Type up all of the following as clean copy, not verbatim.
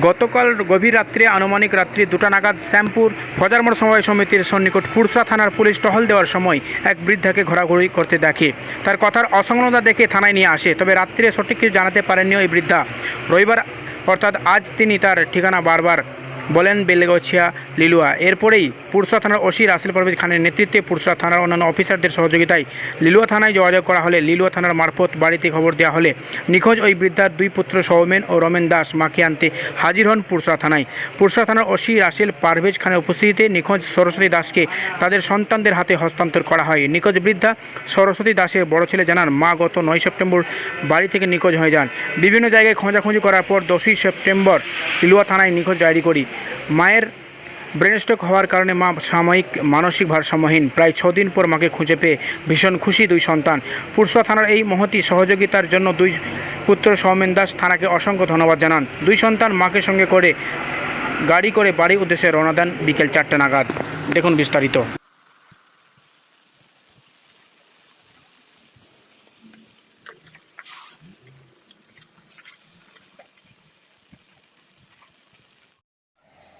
গতকাল গভীর রাত্রে আনুমানিক রাত্রি 2টা নাগাদ শ্যামপুর ফজারমোড় সমবায় সমিতির সন্নিকট পুরসরা থানার পুলিশ টহল দেওয়ার সময় এক বৃদ্ধাকে ঘোরাঘুরি করতে দেখে। তার কথার অসংলগ্নতা দেখে থানায় নিয়ে আসে, তবে রাত্রে সঠিক কিছু জানাতে পারেননি ওই বৃদ্ধা। রবিবার অর্থাৎ আজ তিনি তার ঠিকানা বারবার বলেন বেলেগছিয়া লিলুয়া। এরপরেই পুরসরা থানার ওসি রাসেল পারভেজ খানের নেতৃত্বে পুরসরা থানার অন্যান্য অফিসারদের সহযোগিতায় লিলুয়া থানায় যোগাযোগ করা হলে লিলুয়া থানার মারফত বাড়িতে খবর দেওয়া হলে নিখোঁজ ওই বৃদ্ধার দুই পুত্র সৌমেন ও রমেন দাস মাকে আনতে হাজির হন পুরসরা থানায়। পুরসরা থানার ওসি রাসেল পারভেজ খানের উপস্থিতিতে নিখোঁজ সরস্বতী দাসকে তাদের সন্তানদের হাতে হস্তান্তর করা হয়। নিখোঁজ বৃদ্ধা সরস্বতী দাসের বড় ছেলে জানান, মা গত 9 সেপ্টেম্বর বাড়ি থেকে নিখোঁজ হয়ে যান। বিভিন্ন জায়গায় খোঁজাখুঁজি করার পর 10ই সেপ্টেম্বর লিলুয়া থানায় নিখোঁজ ডায়েরি করি। মায়ের ব্রেন স্ট্রোক হওয়ার কারণে মা সাময়িক মানসিক ভারসাম্যহীন। প্রায় 6 দিন পর মাকে খুঁজে পেয়ে ভীষণ খুশি দুই সন্তান। পুরসরা থানার এই মহতী সহযোগিতার জন্য দুই পুত্র সৌমেন দাস থানাকে অসংখ্য ধন্যবাদ জানান। দুই সন্তান মাকে সঙ্গে করে গাড়ি করে বাড়ির উদ্দেশ্যে রওনা দেন বিকেল 4টে নাগাদ। দেখুন বিস্তারিত।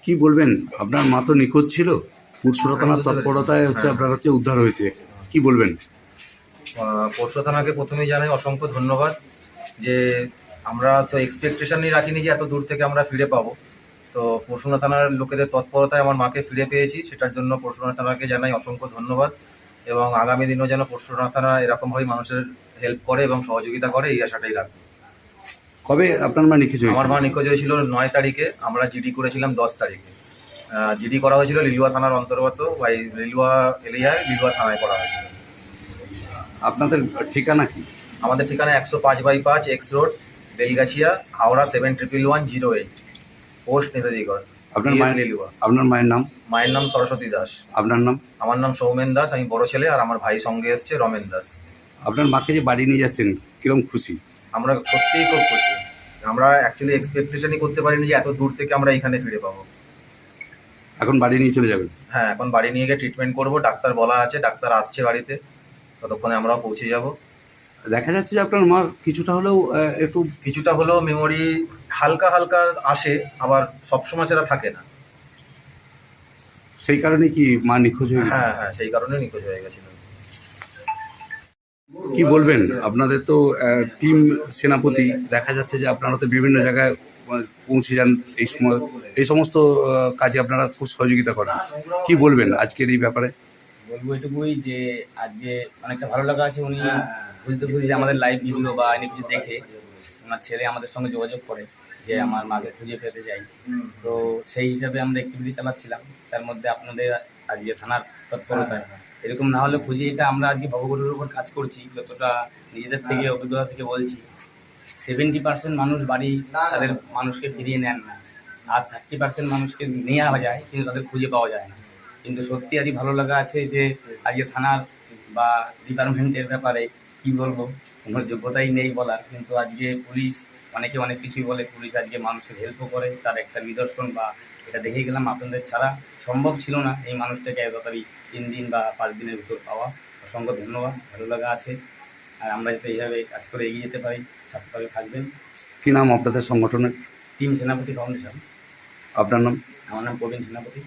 কি বলবেন, আপনার মা তো নিখোঁজ ছিল, পুরসরা থানার তৎপরতায় আপনার উদ্ধার হয়েছে, কি বলবেন? পুরসরা থানাকে প্রথমেই জানাই অসংখ্য ধন্যবাদ। যে আমরা তো এক্সপেকটেশনই রাখিনি যে এত দূর থেকে আমরা ফিরে পাবো। তো পুরসরা থানার লোকেদের তৎপরতায় আমার মাকে ফিরে পেয়েছি, সেটার জন্য পুরসরা থানাকে জানাই অসংখ্য ধন্যবাদ। এবং আগামী দিনেও যেন পুরসরা থানা এরকমভাবেই মানুষের হেল্প করে এবং সহযোগিতা করে, এই আশাটাই রাখবো। কবে আপনার মা নিখোঁজ হয়েছিল? আমার মা নিখোঁজ হয়েছিল 9 তারিখে। আমরা জিডি করেছিলাম 10 তারিখে। জিডি করা হয়েছিল লিলুয়া থানার অন্তর্গত লিলুয়া এলিয়ায়, লিলুয়া থানায় করা হয়েছিল। আপনাদের ঠিকানা কি? আমাদের ঠিকানা 105/5 X road, Belgachia, Howrah 711108, post Netajigarh. আপনার মায়ের নাম? মায়ের নাম সরস্বতী দাস। আপনার নাম? আমার নাম সৌমেন দাস, আমি বড় ছেলে, আর আমার ভাই সঙ্গে এসছে রমেন দাস। আপনার মাকে যে বাড়ি নিয়ে যাচ্ছেন, কিরকম খুশি? আমরা সত্যিই খুব খুশি। আমরা অ্যাকচুয়ালি এক্সপেকটেশনই করতে পারিনি যে এত দূর থেকে আমরা এখানে ফিরে পাবো। এখন বাড়ি নিয়ে চলে যাবেন? হ্যাঁ, এখন বাড়ি নিয়ে গিয়ে ট্রিটমেন্ট করবো। ডাক্তার বলা আছে, ডাক্তার আসছে বাড়িতে, ততক্ষণে আমরাও পৌঁছে যাব। দেখা যাচ্ছে যে আপনার মা কিছুটা হলেও মেমোরি হালকা হালকা আসে, আবার সবসময় সেটা থাকে না। সেই কারণে কি মা নিখোঁজ হয়ে গেছে? হ্যাঁ, সেই কারণে নিখোঁজ হয়ে গেছিল। কি বলবেন, আপনাদের তো টিম সেনাপতি, দেখা যাচ্ছে যে আপনারা তো বিভিন্ন জায়গায় পৌঁছে যান, এই সমস্ত কাজে আপনারা খুব সহযোগিতা করেন, কি বলবেন আজকের এই ব্যাপারে? বলবো এটুকুই যে আজকে অনেকটা ভালো লাগা আছে। উনি খুঁজতে আমাদের লাইভ ভিডিও বা এনে কিছু দেখে ওনার ছেলে আমাদের সঙ্গে যোগাযোগ করে যে আমার মাকে খুঁজে পেতে চাই। তো সেই হিসাবে আমরা অ্যাক্টিভিটি চালাচ্ছিলাম। তার মধ্যে আপনাদের আজকে থানার তৎপরতায় এরকম না হলে খুঁজে, এটা আমরা আজকে ভবঘটের উপর কাজ করছি। যতটা নিজেদের থেকে অভিজ্ঞতা থেকে বলছি, 70% মানুষ বাড়ি তাদের মানুষকে ফিরিয়ে নেন না, আর 30% মানুষকে নেওয়া যায় কিন্তু তাদের খুঁজে পাওয়া যায় না। কিন্তু সত্যি আজকে ভালো লাগা আছে যে আজকে থানার বা ডিপার্টমেন্টের ব্যাপারে কি বলবো, কোনো যোগ্যতাই নেই বলার, কিন্তু আজকে পুলিশ অনেকে অনেক কিছুই বলে, পুলিশ আজকে মানুষের হেল্পও করে, তার একটা নিদর্শন বা এটা দেখে গেলাম। আপনাদের ছাড়া সম্ভব ছিল না এই মানুষটাকে এত তাড়াতাড়ি 3 দিন বা 5 দিনের ভিতর পাওয়া। অসংখ্য ধন্যবাদ, ভালো লাগা আছে। আর আমরা যাতে এইভাবে কাজ করে এগিয়ে যেতে পারি, সাথে থাকবেন। কি নাম আপনাদের সংগঠনের? টিম সেনাপতি ফাউন্ডেশন। আপনার নাম? আমার নাম প্রবীণ সেনাপতি।